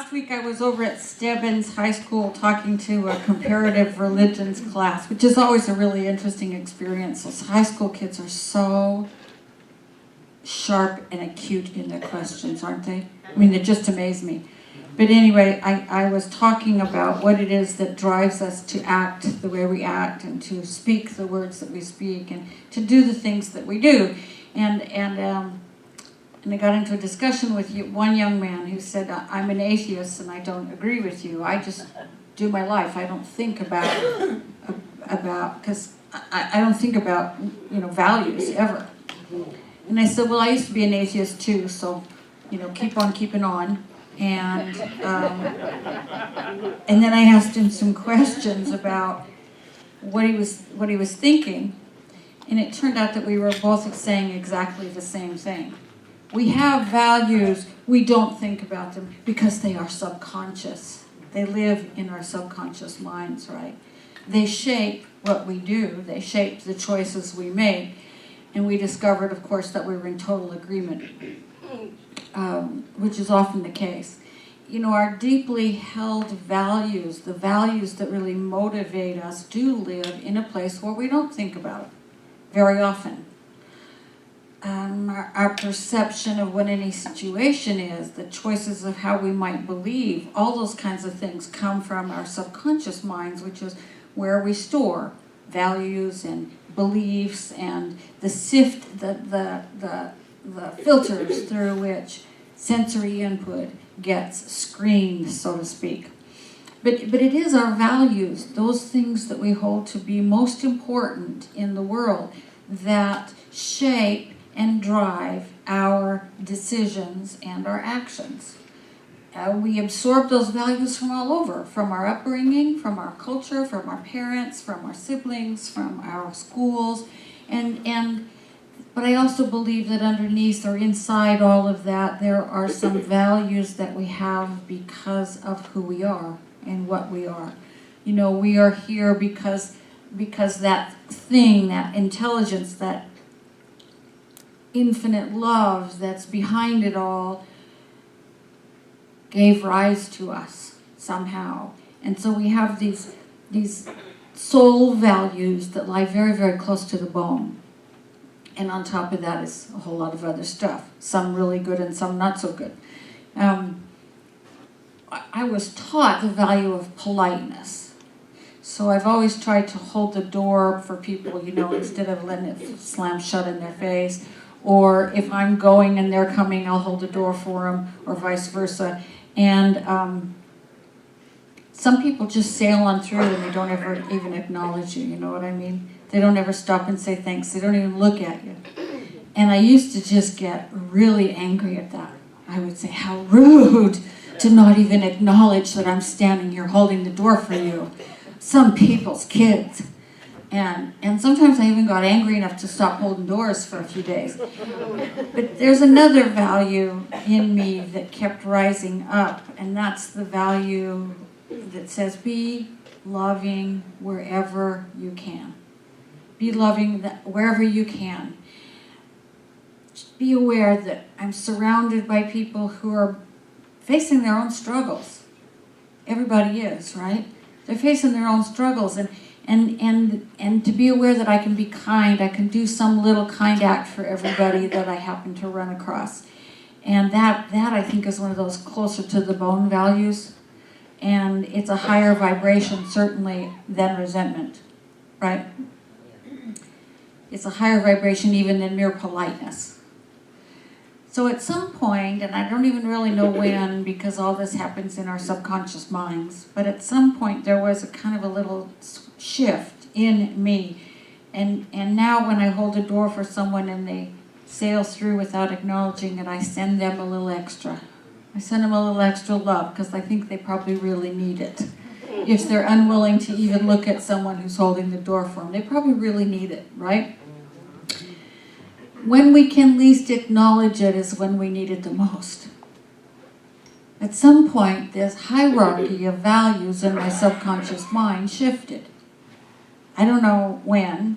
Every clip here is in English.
last week I was over at Stebbins High School talking to a comparative religions class, which is always a really interesting experience. Those high school kids are so sharp and acute in their questions, aren't they? I mean, they just amaze me. But anyway, I was talking about what it is that drives us to act the way we act and to speak the words that we speak and to do the things that we do. And I got into a discussion with one young man who said, I'm an atheist and I don't agree with you. I just do my life. I don't think about because I don't think about, values ever. And I said, well, I used to be an atheist too, so, keep on keeping on. And then I asked him some questions about what he was thinking, and it turned out that we were both saying exactly the same thing. We have values, we don't think about them because they are subconscious. They live in our subconscious minds, right? They shape what we do, they shape the choices we make, and we discovered, of course, that we were in total agreement. Which is often the case. Our deeply held values, the values that really motivate us, do live in a place where we don't think about it very often. Our perception of what any situation is, the choices of how we might believe, all those kinds of things come from our subconscious minds, which is where we store values and beliefs and the filters through which sensory input gets screened, so to speak. But it is our values, those things that we hold to be most important in the world, that shape and drive our decisions and our actions. We absorb those values from all over, from our upbringing, from our culture, from our parents, from our siblings, from our schools, but I also believe that underneath or inside all of that, there are some values that we have because of who we are and what we are. We are here because that thing, that intelligence, that infinite love that's behind it all gave rise to us somehow. And so we have these soul values that lie very, very close to the bone. And on top of that is a whole lot of other stuff, some really good and some not so good. I was taught the value of politeness. So I've always tried to hold the door for people, instead of letting it slam shut in their face. Or if I'm going and they're coming, I'll hold the door for them, or vice versa. And some people just sail on through and they don't ever even acknowledge you, you know what I mean? They don't ever stop and say thanks. They don't even look at you. And I used to just get really angry at that. I would say, how rude to not even acknowledge that I'm standing here holding the door for you. Some people's kids. And sometimes I even got angry enough to stop holding doors for a few days. But there's another value in me that kept rising up, and that's the value that says be loving wherever you can. Be loving wherever you can. Just be aware that I'm surrounded by people who are facing their own struggles. Everybody is, right? They're facing their own struggles, and to be aware that I can be kind, I can do some little kind act for everybody that I happen to run across. And that I think is one of those closer to the bone values. And it's a higher vibration, certainly, than resentment, right? It's a higher vibration even than mere politeness. So at some point, and I don't even really know when, because all this happens in our subconscious minds, but at some point there was a kind of a little shift in me. And now when I hold a door for someone and they sail through without acknowledging it, I send them a little extra. I send them a little extra love because I think they probably really need it. If they're unwilling to even look at someone who's holding the door for them, they probably really need it, right? When we can least acknowledge it is when we need it the most. At some point, this hierarchy of values in my subconscious mind shifted. I don't know when,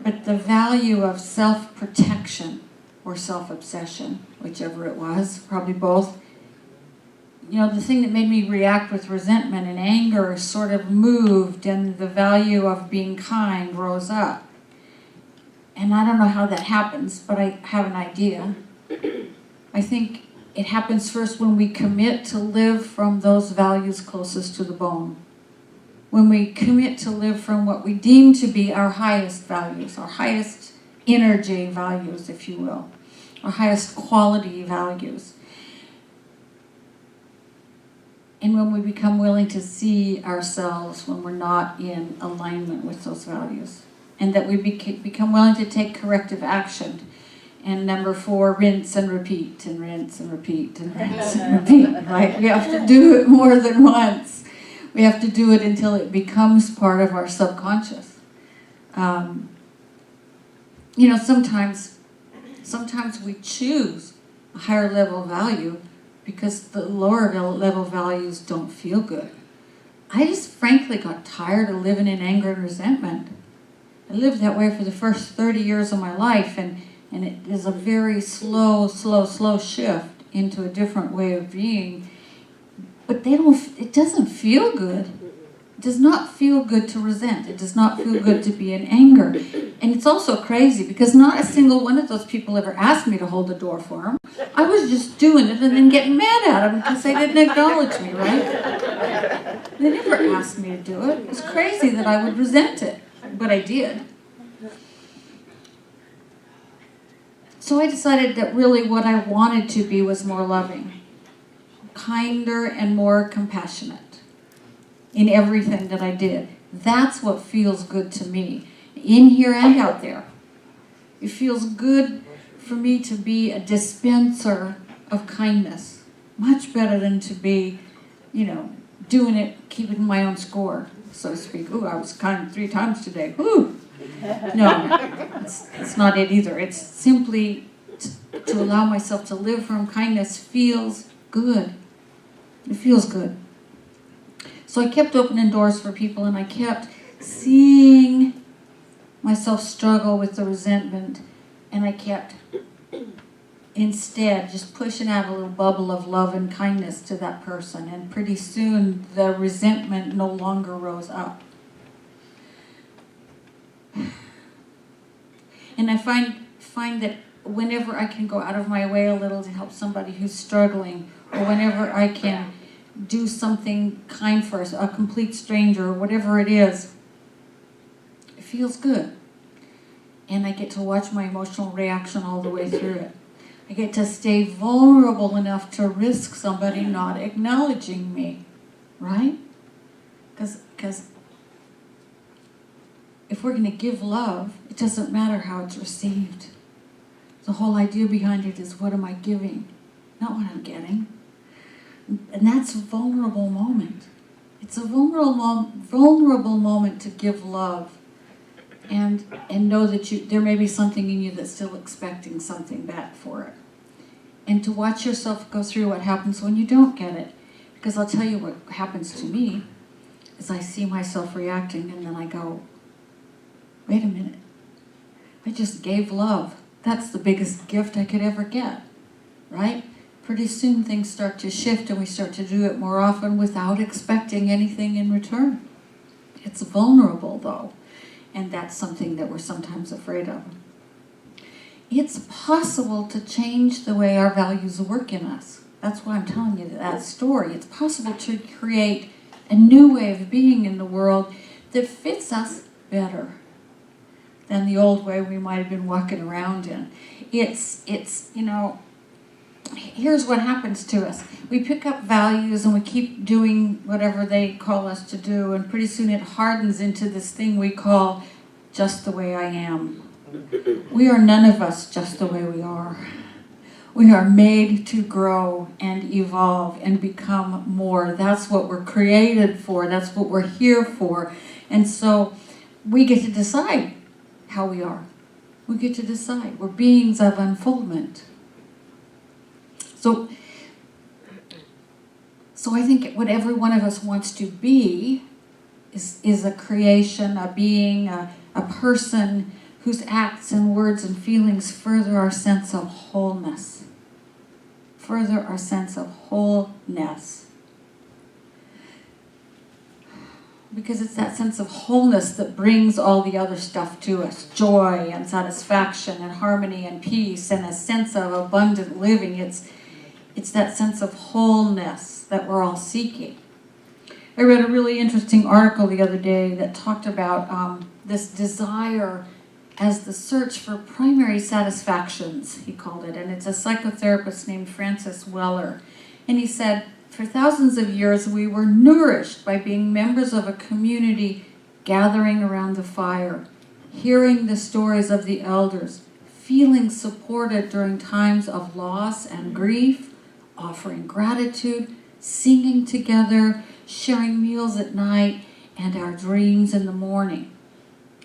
but the value of self-protection or self-obsession, whichever it was, probably both, the thing that made me react with resentment and anger sort of moved, and the value of being kind rose up. And I don't know how that happens, but I have an idea. I think it happens first when we commit to live from those values closest to the bone. When we commit to live from what we deem to be our highest values, our highest energy values, if you will, our highest quality values. And when we become willing to see ourselves when we're not in alignment with those values. And that we become willing to take corrective action. And number 4, rinse and repeat, and rinse and repeat, and rinse and repeat, right? We have to do it more than once. We have to do it until it becomes part of our subconscious. Sometimes we choose a higher level value because the lower level values don't feel good. I just frankly got tired of living in anger and resentment. I lived that way for the first 30 years of my life, and it is a very slow shift into a different way of being. But it doesn't feel good. It does not feel good to resent. It does not feel good to be in anger. And it's also crazy because not a single one of those people ever asked me to hold the door for them. I was just doing it and then getting mad at them because they didn't acknowledge me, right? They never asked me to do it. It was crazy that I would resent it, but I did. So I decided that really what I wanted to be was more loving, kinder and more compassionate in everything that I did. That's what feels good to me, in here and out there. It feels good for me to be a dispenser of kindness, much better than to be, doing it, keeping my own score, so to speak. Ooh, I was kind 3 times today. Ooh. No, it's not it either. It's simply to allow myself to live from kindness feels good. It feels good. So I kept opening doors for people, and I kept seeing myself struggle with the resentment, and I kept instead just pushing out a little bubble of love and kindness to that person, and pretty soon the resentment no longer rose up. And I find that whenever I can go out of my way a little to help somebody who's struggling, or whenever I can do something kind for a complete stranger, or whatever it is, it feels good. And I get to watch my emotional reaction all the way through it. I get to stay vulnerable enough to risk somebody not acknowledging me, right? Because if we're going to give love, it doesn't matter how it's received. The whole idea behind it is, what am I giving, not what I'm getting. And that's a vulnerable moment. It's a vulnerable moment to give love and know that there may be something in you that's still expecting something back for it. And to watch yourself go through what happens when you don't get it. Because I'll tell you what happens to me is I see myself reacting, and then I go, wait a minute, I just gave love. That's the biggest gift I could ever get, right? Pretty soon things start to shift, and we start to do it more often without expecting anything in return. It's vulnerable, though, and that's something that we're sometimes afraid of. It's possible to change the way our values work in us. That's why I'm telling you that story. It's possible to create a new way of being in the world that fits us better than the old way we might have been walking around in. It's here's what happens to us. We pick up values and we keep doing whatever they call us to do, and pretty soon it hardens into this thing we call just the way I am. We are none of us just the way we are. We are made to grow and evolve and become more. That's what we're created for. That's what we're here for. And so we get to decide how we are. We get to decide. We're beings of unfoldment. So I think what every one of us wants to be is a creation, a being, a person whose acts and words and feelings further our sense of wholeness. further our sense of wholeness. Because it's that sense of wholeness that brings all the other stuff to us. Joy and satisfaction and harmony and peace and a sense of abundant living. It's that sense of wholeness that we're all seeking. I read a really interesting article the other day that talked about this desire as the search for primary satisfactions, he called it. And it's a psychotherapist named Francis Weller. And he said, for thousands of years, we were nourished by being members of a community gathering around the fire, hearing the stories of the elders, feeling supported during times of loss and grief, offering gratitude, singing together, sharing meals at night, and our dreams in the morning.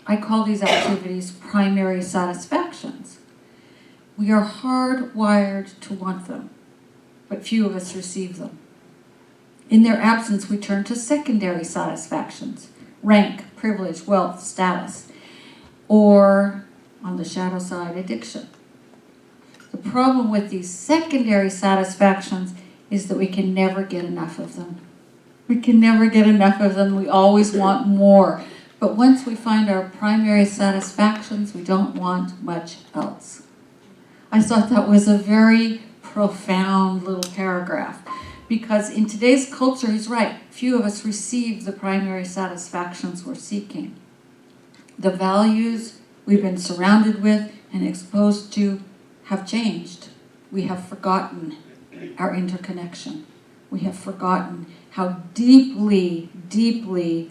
I call these activities primary satisfactions. We are hardwired to want them, but few of us receive them. In their absence, we turn to secondary satisfactions, rank, privilege, wealth, status, or, on the shadow side, addiction. The problem with these secondary satisfactions is that we can never get enough of them. We can never get enough of them. We always want more. But once we find our primary satisfactions, we don't want much else. I thought that was a very profound little paragraph. Because in today's culture, he's right, few of us receive the primary satisfactions we're seeking. The values we've been surrounded with and exposed to have changed. We have forgotten our interconnection. We have forgotten how deeply, deeply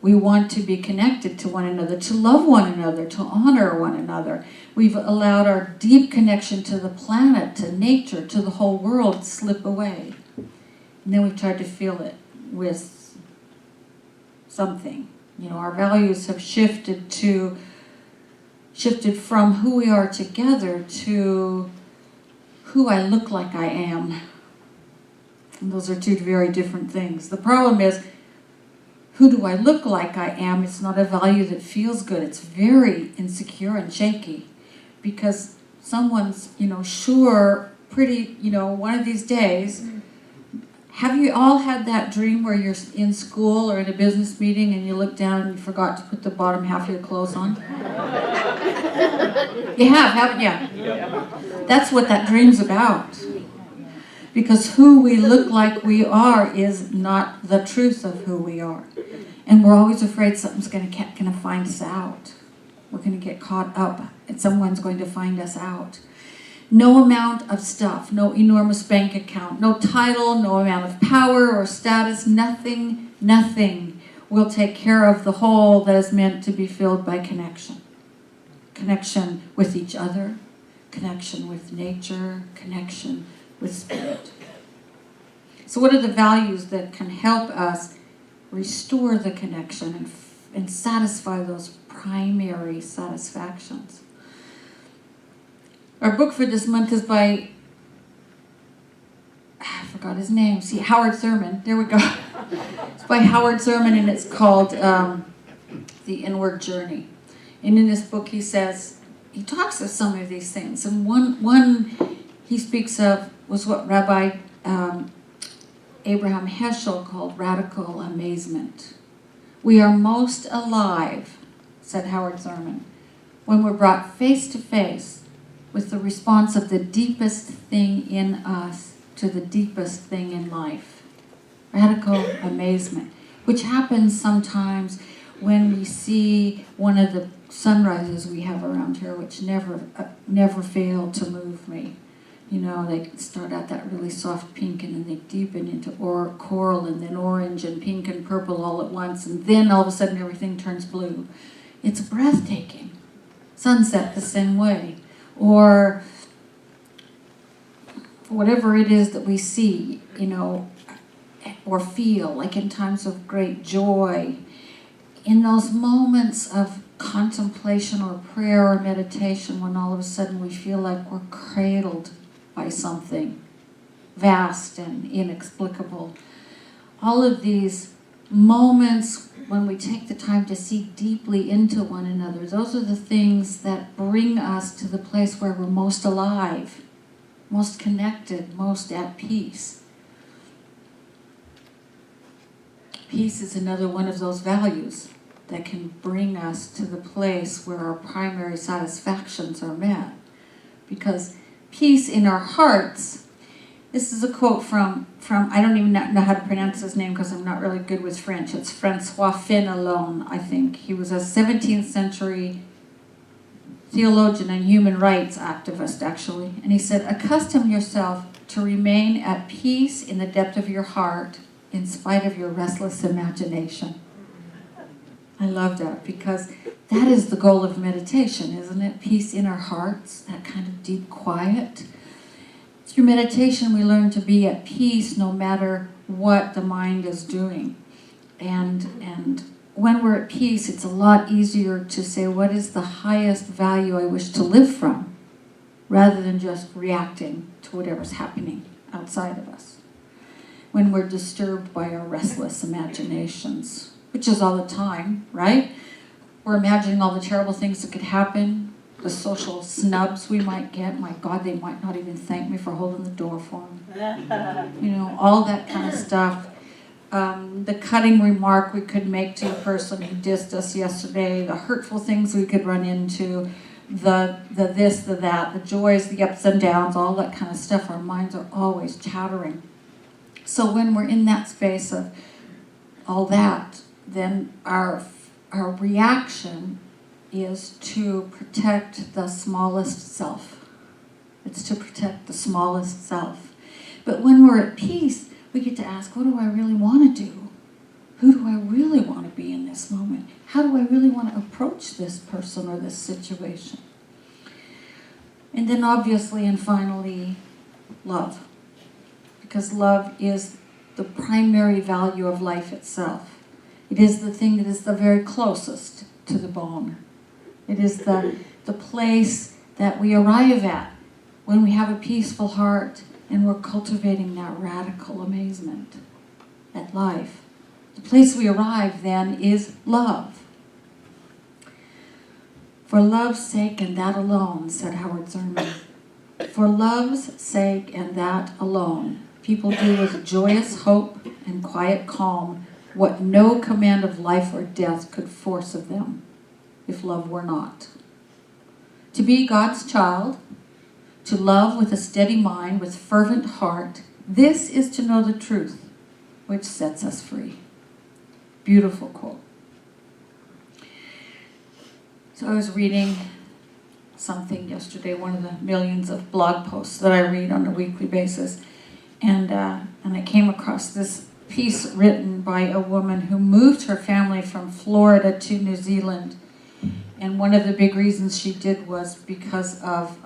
we want to be connected to one another, to love one another, to honor one another. We've allowed our deep connection to the planet, to nature, to the whole world slip away. And then we've tried to fill it with something. You know, our values have shifted from who we are together to who I look like I am. And those are two very different things. The problem is, who do I look like I am? It's not a value that feels good. It's very insecure and shaky. Because someone's, sure, pretty, one of these days. Have you all had that dream where you're in school or in a business meeting and you look down and you forgot to put the bottom half of your clothes on? You have, haven't you? That's what that dream's about. Because who we look like we are is not the truth of who we are. And we're always afraid something's going to find us out. We're going to get caught up and someone's going to find us out. No amount of stuff, no enormous bank account, no title, no amount of power or status, nothing will take care of the hole that is meant to be filled by connection. Connection with each other, connection with nature, connection with spirit. So what are the values that can help us restore the connection and satisfy those primary satisfactions? Our book for this month is by, I forgot his name, Howard Thurman. There we go. It's by Howard Thurman and it's called The Inward Journey. And in this book he talks of some of these things. And one he speaks of was what Rabbi Abraham Heschel called radical amazement. We are most alive, said Howard Thurman, when we're brought face to face with the response of the deepest thing in us to the deepest thing in life. Radical amazement, which happens sometimes when we see one of the sunrises we have around here, which never fail to move me. They start out that really soft pink and then they deepen into coral and then orange and pink and purple all at once, and then all of a sudden everything turns blue. It's breathtaking. Sunset the same way. Or whatever it is that we see, or feel, like in times of great joy, in those moments of contemplation or prayer or meditation when all of a sudden we feel like we're cradled by something vast and inexplicable. All of these moments when we take the time to see deeply into one another, those are the things that bring us to the place where we're most alive. most connected, most at peace. Peace is another one of those values that can bring us to the place where our primary satisfactions are met. Because peace in our hearts, this is a quote from I don't even know how to pronounce his name because I'm not really good with French. It's Francois Fenelon, I think. He was a 17th century theologian and human rights activist, actually. And he said, accustom yourself to remain at peace in the depth of your heart in spite of your restless imagination. I love that because that is the goal of meditation, isn't it? Peace in our hearts, that kind of deep quiet. Through meditation, we learn to be at peace no matter what the mind is doing. And when we're at peace, it's a lot easier to say, what is the highest value I wish to live from, rather than just reacting to whatever's happening outside of us. When we're disturbed by our restless imaginations, which is all the time, right? We're imagining all the terrible things that could happen, the social snubs we might get. My God, they might not even thank me for holding the door for them. You know, all that kind of stuff. The cutting remark we could make to a person who dissed us yesterday, the hurtful things we could run into, the this, the that, the joys, the ups and downs, all that kind of stuff. Our minds are always chattering. So when we're in that space of all that, then our reaction is to protect the smallest self. It's to protect the smallest self. But when we're at peace, we get to ask, what do I really want to do? Who do I really want to be in this moment? How do I really want to approach this person or this situation? And then obviously and finally, love. Because love is the primary value of life itself. It is the thing that is the very closest to the bone. It is the place that we arrive at when we have a peaceful heart and we're cultivating that radical amazement at life. The place we arrive then is love. For love's sake and that alone, said Howard Thurman. For love's sake and that alone, people do with joyous hope and quiet calm what no command of life or death could force of them, if love were not. To be God's child, to love with a steady mind, with fervent heart, this is to know the truth, which sets us free. Beautiful quote. So I was reading something yesterday, one of the millions of blog posts that I read on a weekly basis, and I came across this piece written by a woman who moved her family from Florida to New Zealand. And one of the big reasons she did was because of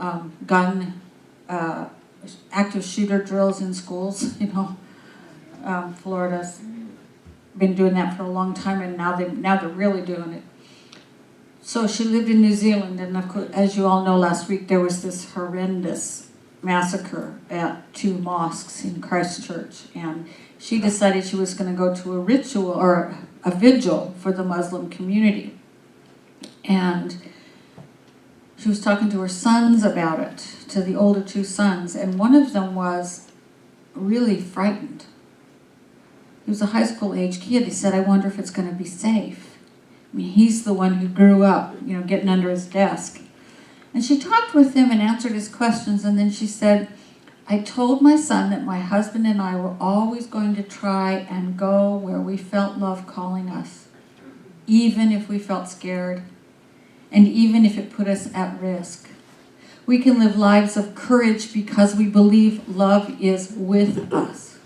active shooter drills in schools. You know, Florida's been doing that for a long time, and now they're really doing it. So she lived in New Zealand, and of course, as you all know, last week there was this horrendous massacre at 2 mosques in Christchurch, and she decided she was going to go to a ritual or a vigil for the Muslim community. And she was talking to her sons about it, to the older 2 sons, and one of them was really frightened. He was a high school age kid. He said, I wonder if it's going to be safe. I mean, he's the one who grew up, you know, getting under his desk. And she talked with him and answered his questions, and then she said, I told my son that my husband and I were always going to try and go where we felt love calling us, even if we felt scared, and even if it put us at risk. We can live lives of courage because we believe love is with us,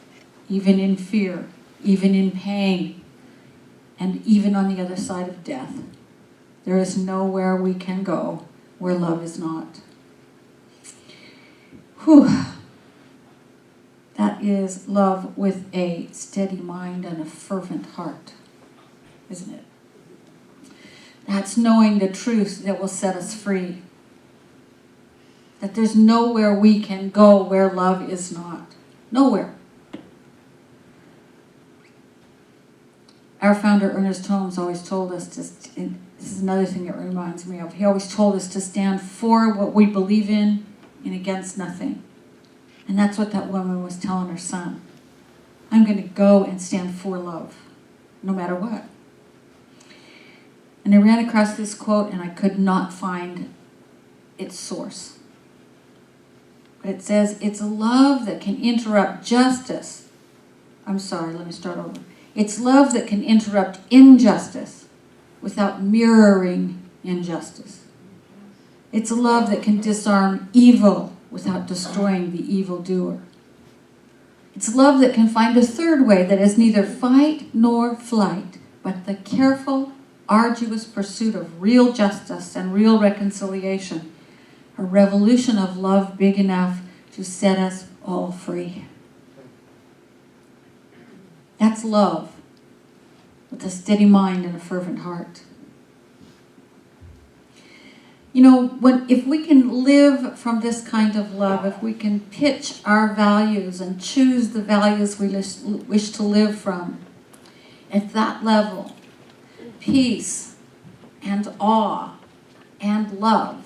even in fear, even in pain, and even on the other side of death. There is nowhere we can go where love is not. Whew. That is love with a steady mind and a fervent heart, isn't it? That's knowing the truth that will set us free. That there's nowhere we can go where love is not. Nowhere. Our founder, Ernest Holmes, always told us to, this is another thing that reminds me of, he always told us to stand for what we believe in and against nothing. And that's what that woman was telling her son. I'm going to go and stand for love, no matter what. And I ran across this quote and I could not find its source. But it says, it's a love that can interrupt justice. I'm sorry, let me start over. It's love that can interrupt injustice without mirroring injustice. It's a love that can disarm evil without destroying the evildoer. It's love that can find a third way that is neither fight nor flight, but the careful, arduous pursuit of real justice and real reconciliation. A revolution of love big enough to set us all free. That's love, with a steady mind and a fervent heart. You know, if we can live from this kind of love, if we can pitch our values and choose the values we wish to live from, at that level, peace and awe and love,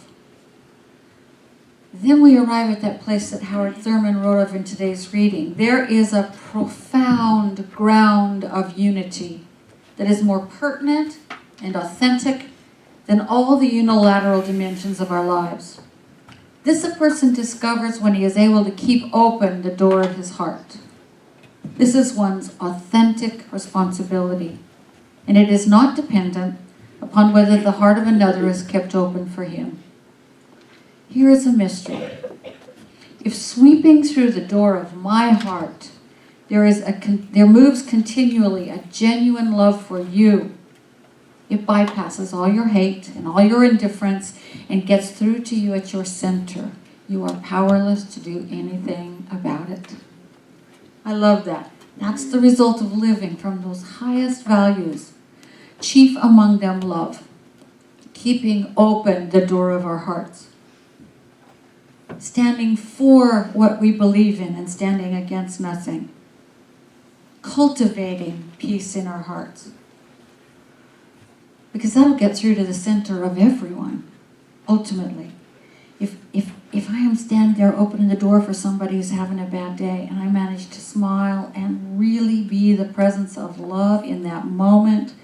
then we arrive at that place that Howard Thurman wrote of in today's reading. There is a profound ground of unity that is more pertinent and authentic than all the unilateral dimensions of our lives. This a person discovers when he is able to keep open the door of his heart. This is one's authentic responsibility, and it is not dependent upon whether the heart of another is kept open for him. Here is a mystery. If sweeping through the door of my heart, there moves continually a genuine love for you, it bypasses all your hate and all your indifference and gets through to you at your center. You are powerless to do anything about it. I love that. That's the result of living from those highest values. Chief among them, love. Keeping open the door of our hearts. Standing for what we believe in and standing against nothing. Cultivating peace in our hearts. Because that'll get through to the center of everyone, ultimately. If I am standing there opening the door for somebody who's having a bad day and I manage to smile and really be the presence of love in that moment,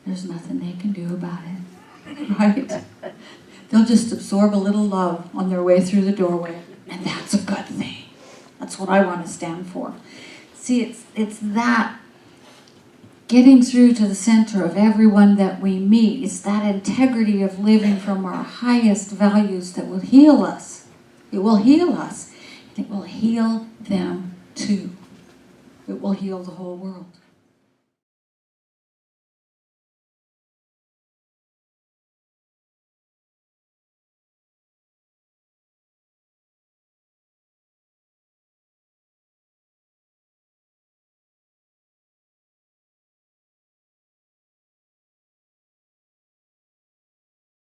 there's nothing they can do about it, right? They'll just absorb a little love on their way through the doorway, and that's a good thing. That's what I want to stand for. See, it's that getting through to the center of everyone that we meet. It's that integrity of living from our highest values that will heal us. It will heal us, and it will heal them too. It will heal the whole world.